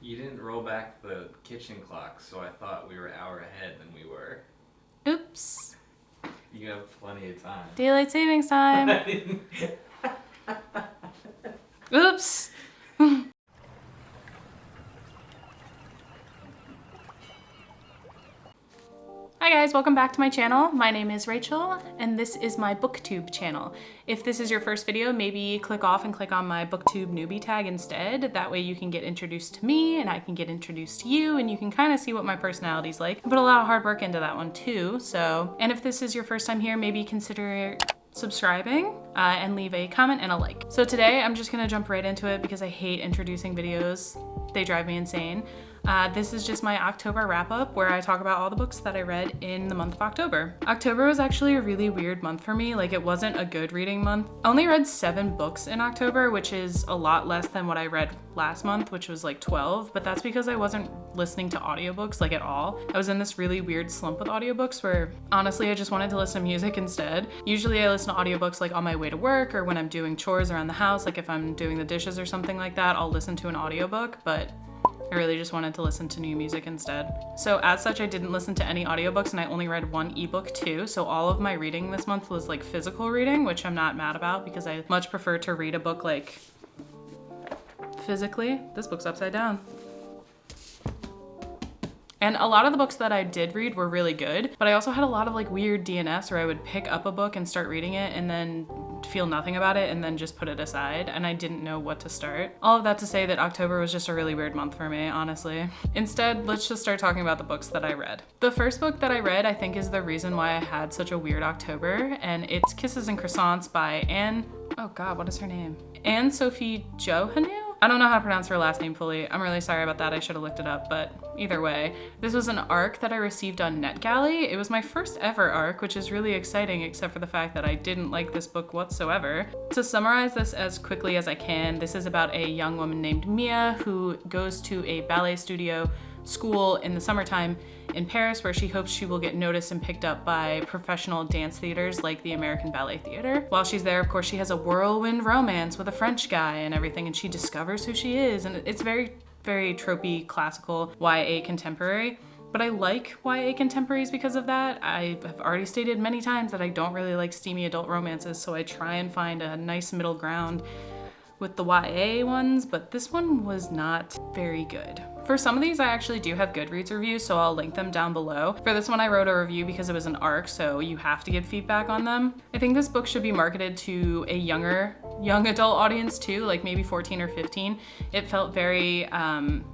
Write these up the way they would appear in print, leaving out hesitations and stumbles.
You didn't roll back the kitchen clock, so I thought we were an hour ahead than we were. Oops. You have plenty of time. Daylight savings time. Oops. Hi guys, welcome back to my channel. My name is Rachel and this is my Booktube channel. If this is your first video, maybe click off and click on my Booktube newbie tag instead. That way you can get introduced to me and I can get introduced to you and you can kind of see what my personality's like. I put a lot of hard work into that one too, and if this is your first time here, maybe consider subscribing and leave a comment and a like. So today I'm just gonna jump right into it because I hate introducing videos. They drive me insane. This is just my October wrap up where I talk about all the books that I read in the month of October. October was actually a really weird month for me. Like, it wasn't a good reading month. I only read 7 books in October, which is a lot less than what I read last month, which was like 12, but that's because I wasn't listening to audiobooks like at all. I was in this really weird slump with audiobooks where honestly I just wanted to listen to music instead. Usually I listen to audiobooks like on my way to work or when I'm doing chores around the house, like if I'm doing the dishes or something like that, I'll listen to an audiobook, but I really just wanted to listen to new music instead. So as such, I didn't listen to any audiobooks and I only read 1 ebook too. So all of my reading this month was like physical reading, which I'm not mad about because I much prefer to read a book like physically. This book's upside down. And a lot of the books that I did read were really good, but I also had a lot of like weird DNFs where I would pick up a book and start reading it and then feel nothing about it and then just put it aside and I didn't know what to start. All of that to say that October was just a really weird month for me, honestly. Instead, let's just start talking about the books that I read. The first book that I read, I think, is the reason why I had such a weird October, and it's Kisses and Croissants by oh God, what is her name? Anne-Sophie Johanu? I don't know how to pronounce her last name fully. I'm really sorry about that. I should have looked it up, but either way. This was an ARC that I received on NetGalley. It was my first ever ARC, which is really exciting except for the fact that I didn't like this book whatsoever. To summarize this as quickly as I can, this is about a young woman named Mia who goes to a ballet studio school in the summertime in Paris where she hopes she will get noticed and picked up by professional dance theaters like the American Ballet Theater. While she's there, of course, she has a whirlwind romance with a French guy and everything, and she discovers who she is, and it's very, very tropey, classical YA contemporary. But I like YA contemporaries because of that. I have already stated many times that I don't really like steamy adult romances, so I try and find a nice middle ground with the YA ones, but this one was not very good. For some of these, I actually do have Goodreads reviews, so I'll link them down below. For this one, I wrote a review because it was an ARC, so you have to give feedback on them. I think this book should be marketed to a young adult audience too, like maybe 14 or 15. It felt very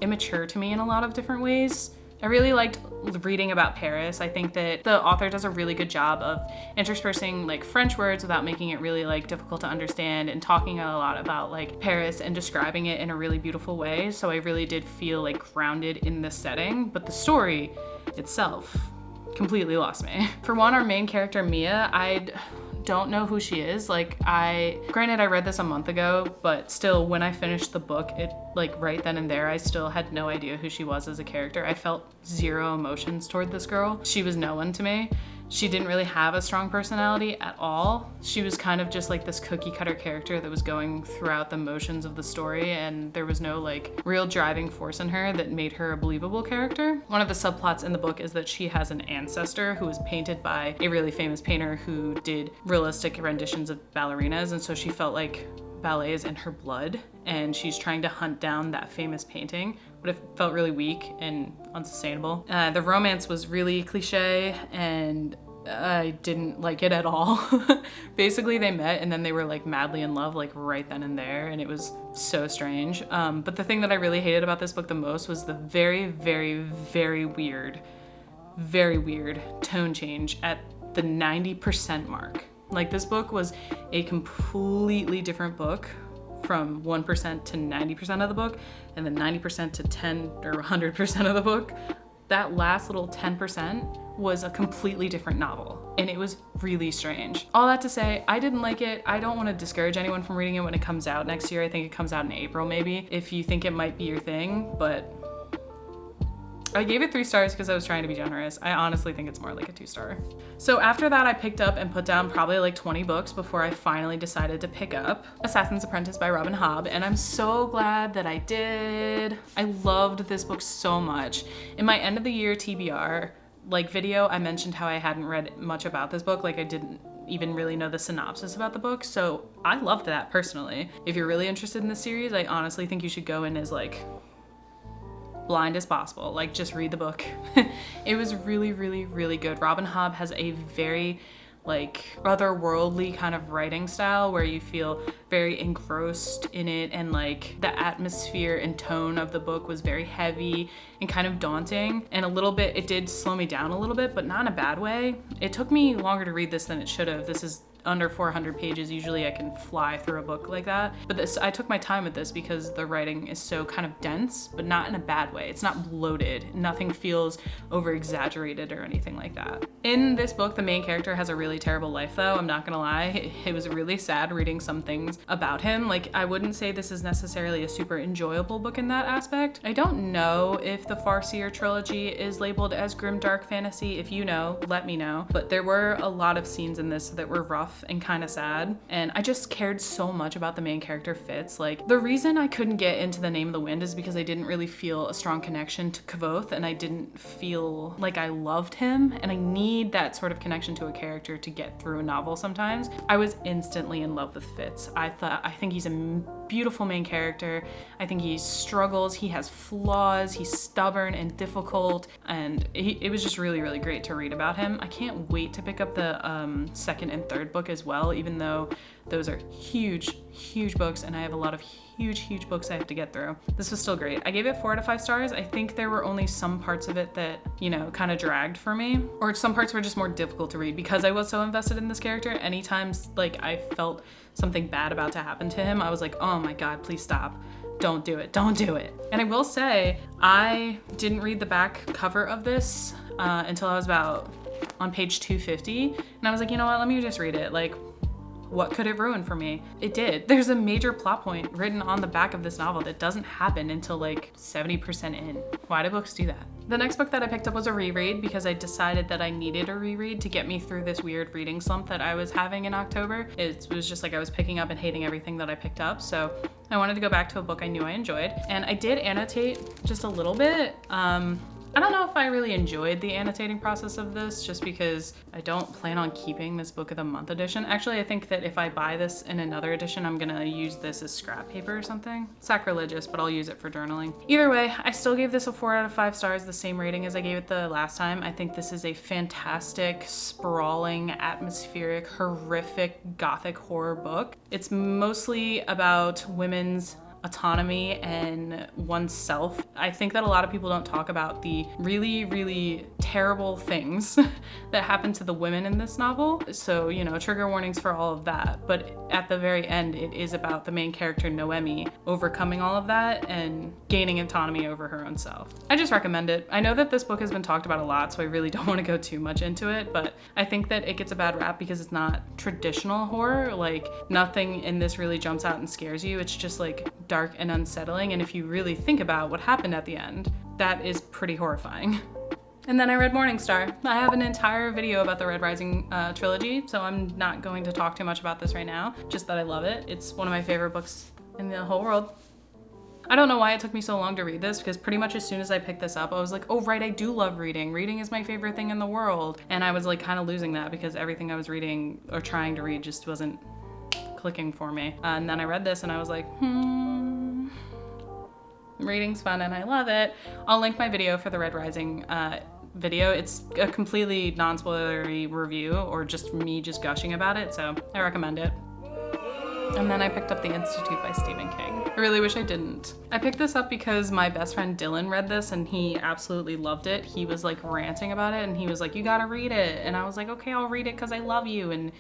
immature to me in a lot of different ways. I really liked reading about Paris. I think that the author does a really good job of interspersing like French words without making it really like difficult to understand and talking a lot about like Paris and describing it in a really beautiful way. So I really did feel like grounded in the setting, but the story itself completely lost me. For one, our main character, Mia, I don't know who she is. Granted, I read this a month ago, but still, when I finished the book, it like right then and there, I still had no idea who she was as a character. I felt zero emotions toward this girl. She was no one to me. She didn't really have a strong personality at all. She was kind of just like this cookie cutter character that was going throughout the motions of the story, and there was no like real driving force in her that made her a believable character. One of the subplots in the book is that she has an ancestor who was painted by a really famous painter who did realistic renditions of ballerinas, and so she felt like ballet is in her blood and she's trying to hunt down that famous painting, but it felt really weak and unsustainable. The romance was really cliche and I didn't like it at all. Basically they met and then they were like madly in love like right then and there, and it was so strange. But the thing that I really hated about this book the most was the very, very, very weird tone change at the 90% mark. Like, this book was a completely different book from 1% to 90% of the book, and then 90% to 10 or 100% of the book. That last little 10% was a completely different novel, and it was really strange. All that to say, I didn't like it. I don't want to discourage anyone from reading it when it comes out next year. I think it comes out in April maybe, if you think it might be your thing, but I gave it 3 stars because I was trying to be generous. I honestly think it's more like a 2-star. So after that, I picked up and put down probably like 20 books before I finally decided to pick up Assassin's Apprentice by Robin Hobb, and I'm so glad that I did. I loved this book so much. In my end of the year TBR like video, I mentioned how I hadn't read much about this book. Like I didn't even really know the synopsis about the book, so I loved that personally. If you're really interested in this series, I honestly think you should go in as like blind as possible. Like just read the book. It was really, really, really good. Robin Hobb has a very like otherworldly kind of writing style where you feel very engrossed in it, and like the atmosphere and tone of the book was very heavy and kind of daunting, and a little bit, it did slow me down a little bit, but not in a bad way. It took me longer to read this than it should have. This is under 400 pages. Usually I can fly through a book like that, but this, I took my time with this because the writing is so kind of dense, but not in a bad way. It's not bloated. Nothing feels over exaggerated or anything like that. In this book, the main character has a really terrible life though. I'm not gonna lie. It was really sad reading some things about him. Like I wouldn't say this is necessarily a super enjoyable book in that aspect. I don't know if the Farseer trilogy is labeled as grim dark fantasy. If you know, let me know. But there were a lot of scenes in this that were rough and kind of sad, and I just cared so much about the main character Fitz. Like the reason I couldn't get into The Name of the Wind is because I didn't really feel a strong connection to Kvothe, and I didn't feel like I loved him, and I need that sort of connection to a character to get through a novel sometimes. I was instantly in love with Fitz. I think he's a beautiful main character. I think he struggles, he has flaws, he's stubborn and difficult, and it was just really, really great to read about him. I can't wait to pick up the second and third book as well, even though those are huge, huge books, and I have a lot of huge books I have to get through. This was still great. I gave it 4 out of 5 stars. I think there were only some parts of it that, you know, kind of dragged for me, or some parts were just more difficult to read because I was so invested in this character. Anytime like I felt something bad about to happen to him, I was like, oh my God, please stop. Don't do it, don't do it. And I will say, I didn't read the back cover of this until I was about on page 250, and I was like, you know what, let me just read it. Like, what could it ruin for me? It did. There's a major plot point written on the back of this novel that doesn't happen until like 70% in. Why do books do that? The next book that I picked up was a reread because I decided that I needed a reread to get me through this weird reading slump that I was having in October. It was just like I was picking up and hating everything that I picked up. So I wanted to go back to a book I knew I enjoyed, and I did annotate just a little bit. I don't know if I really enjoyed the annotating process of this, just because I don't plan on keeping this book of the month edition. Actually, I think that if I buy this in another edition, I'm gonna use this as scrap paper or something. Sacrilegious, but I'll use it for journaling. Either way, I still gave this a 4 out of 5 stars, the same rating as I gave it the last time. I think this is a fantastic, sprawling, atmospheric, horrific, gothic horror book. It's mostly about women's autonomy and oneself. I think that a lot of people don't talk about the really, really terrible things that happen to the women in this novel. So, you know, trigger warnings for all of that. But at the very end, it is about the main character, Noemi, overcoming all of that and gaining autonomy over her own self. I just recommend it. I know that this book has been talked about a lot, so I really don't want to go too much into it, but I think that it gets a bad rap because it's not traditional horror. Like, nothing in this really jumps out and scares you. It's just like dark and unsettling, and if you really think about what happened at the end, that is pretty horrifying. And then I read Morningstar. I have an entire video about the Red Rising trilogy, so I'm not going to talk too much about this right now, just that I love it. It's one of my favorite books in the whole world. I don't know why it took me so long to read this, because pretty much as soon as I picked this up, I was like, oh right, I do love reading. Reading is my favorite thing in the world. And I was like kind of losing that because everything I was reading or trying to read just wasn't clicking for me. And then I read this and I was like, reading's fun and I love it. I'll link my video for the Red Rising video. It's a completely non-spoilery review, or just me just gushing about it, so I recommend it. And then I picked up The Institute by Stephen King. I really wish I didn't. I picked this up because my best friend Dylan read this and he absolutely loved it. He was like ranting about it and he was like, you gotta read it. And I was like, okay, I'll read it because I love you. And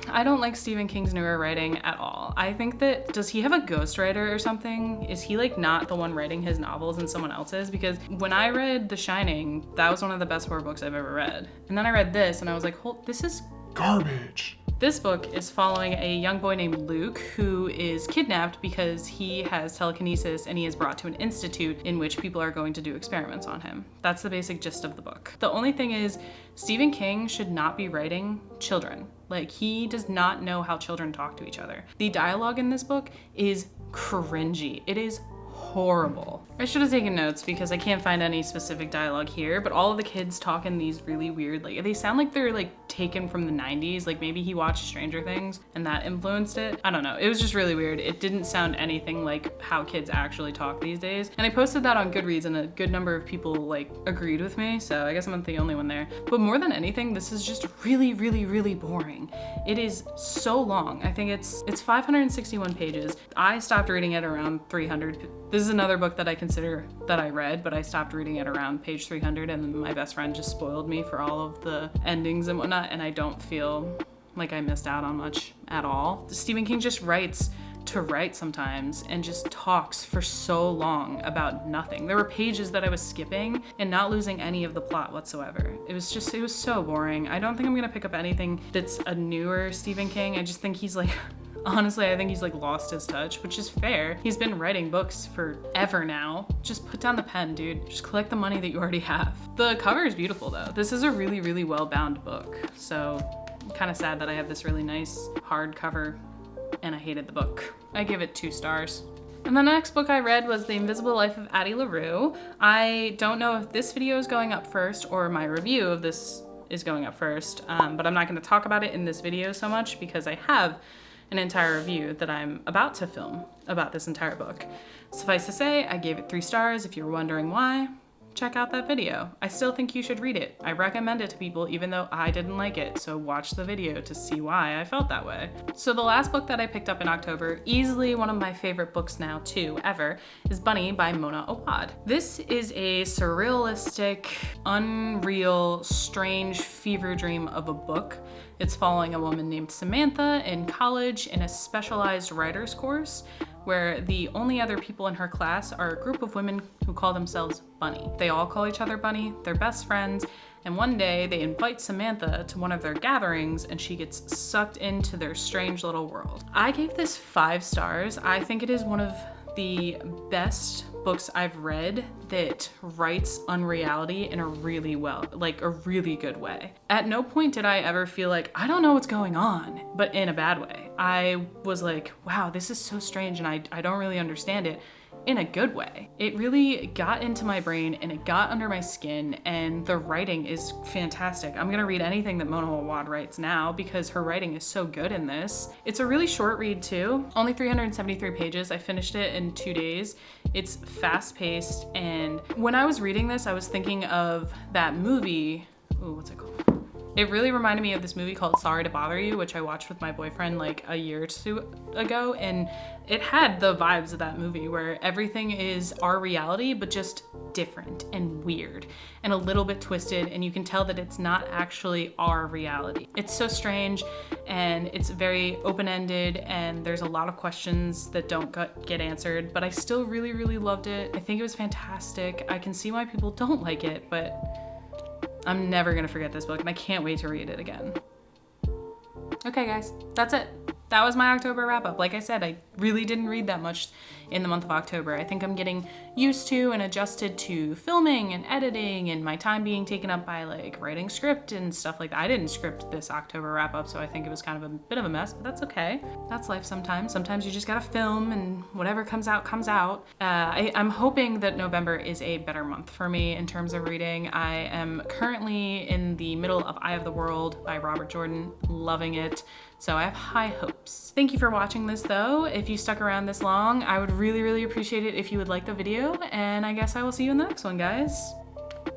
I don't like Stephen King's newer writing at all. I think that, does he have a ghostwriter or something? Is he like not the one writing his novels and someone else is? Because when I read The Shining, that was one of the best horror books I've ever read. And then I read this and I was like, this is garbage. This book is following a young boy named Luke who is kidnapped because he has telekinesis and he is brought to an institute in which people are going to do experiments on him. That's the basic gist of the book. The only thing is, Stephen King should not be writing children. Like, he does not know how children talk to each other. The dialogue in this book is cringy. It is horrible. I should have taken notes because I can't find any specific dialogue here, but all of the kids talk in these really weird, like, they sound like they're like taken from the 90s. Like maybe he watched Stranger Things and that influenced it. I don't know. It was just really weird. It didn't sound anything like how kids actually talk these days. And I posted that on Goodreads and a good number of people like agreed with me. So I guess I'm not the only one there. But more than anything, this is just really, really, really boring. It is so long. I think it's 561 pages. I stopped reading it around 300. This is another book that I consider that I read, but I stopped reading it around page 300 and then my best friend just spoiled me for all of the endings and whatnot, and I don't feel like I missed out on much at all. Stephen King just writes to write sometimes and just talks for so long about nothing. There were pages that I was skipping and not losing any of the plot whatsoever. It was so boring. I don't think I'm gonna pick up anything that's a newer Stephen King. I just think he's like, honestly, I think he's like lost his touch, which is fair. He's been writing books forever now. Just put down the pen, dude. Just collect the money that you already have. The cover is beautiful though. This is a really, really well-bound book. So I'm kind of sad that I have this really nice hardcover and I hated the book. I give it 2 stars. And the next book I read was The Invisible Life of Addie LaRue. I don't know if this video is going up first or my review of this is going up first, but I'm not gonna talk about it in this video so much because I have an entire review that I'm about to film about this entire book. Suffice to say, I gave it 3 stars. If you're wondering why, check out that video. I still think you should read it. I recommend it to people even though I didn't like it, so watch the video to see why I felt that way. So the last book that I picked up in October, easily one of my favorite books now too, ever, is Bunny by Mona Awad. This is a surrealistic, unreal, strange fever dream of a book. It's following a woman named Samantha in college in a specialized writer's course where the only other people in her class are a group of women who call themselves Bunny. They all call each other Bunny, they're best friends, and one day they invite Samantha to one of their gatherings and she gets sucked into their strange little world. I gave this 5 stars. I think it is one of the best books I've read that writes unreality in a really really good way. At no point did I ever feel like, I don't know what's going on, but in a bad way. I was like, wow, this is so strange and I don't really understand it, in a good way. It really got into my brain and it got under my skin, and the writing is fantastic. I'm gonna read anything that Mona Awad writes now because her writing is so good in this. It's a really short read too, only 373 pages. I finished it in 2 days. It's fast-paced, and when I was reading this, I was thinking of that movie, what's it called? It really reminded me of this movie called Sorry to Bother You, which I watched with my boyfriend like a year or 2 ago, and it had the vibes of that movie where everything is our reality, but just different and weird and a little bit twisted, and you can tell that it's not actually our reality. It's so strange and it's very open-ended, and there's a lot of questions that don't get answered, but I still really, really loved it. I think it was fantastic. I can see why people don't like it, but I'm never gonna forget this book and I can't wait to read it again. Okay guys, that's it. That was my October wrap up. Like I said, I really didn't read that much in the month of October. I think I'm getting used to and adjusted to filming and editing and my time being taken up by like writing script and stuff like that. I didn't script this October wrap up, so I think it was kind of a bit of a mess, but that's okay. That's life sometimes. Sometimes you just gotta film and whatever comes out, comes out. I'm hoping that November is a better month for me in terms of reading. I am currently in the middle of Eye of the World by Robert Jordan, loving it. So I have high hopes. Thank you for watching this though. If you stuck around this long, I would really, really appreciate it if you would like the video, and I guess I will see you in the next one, guys.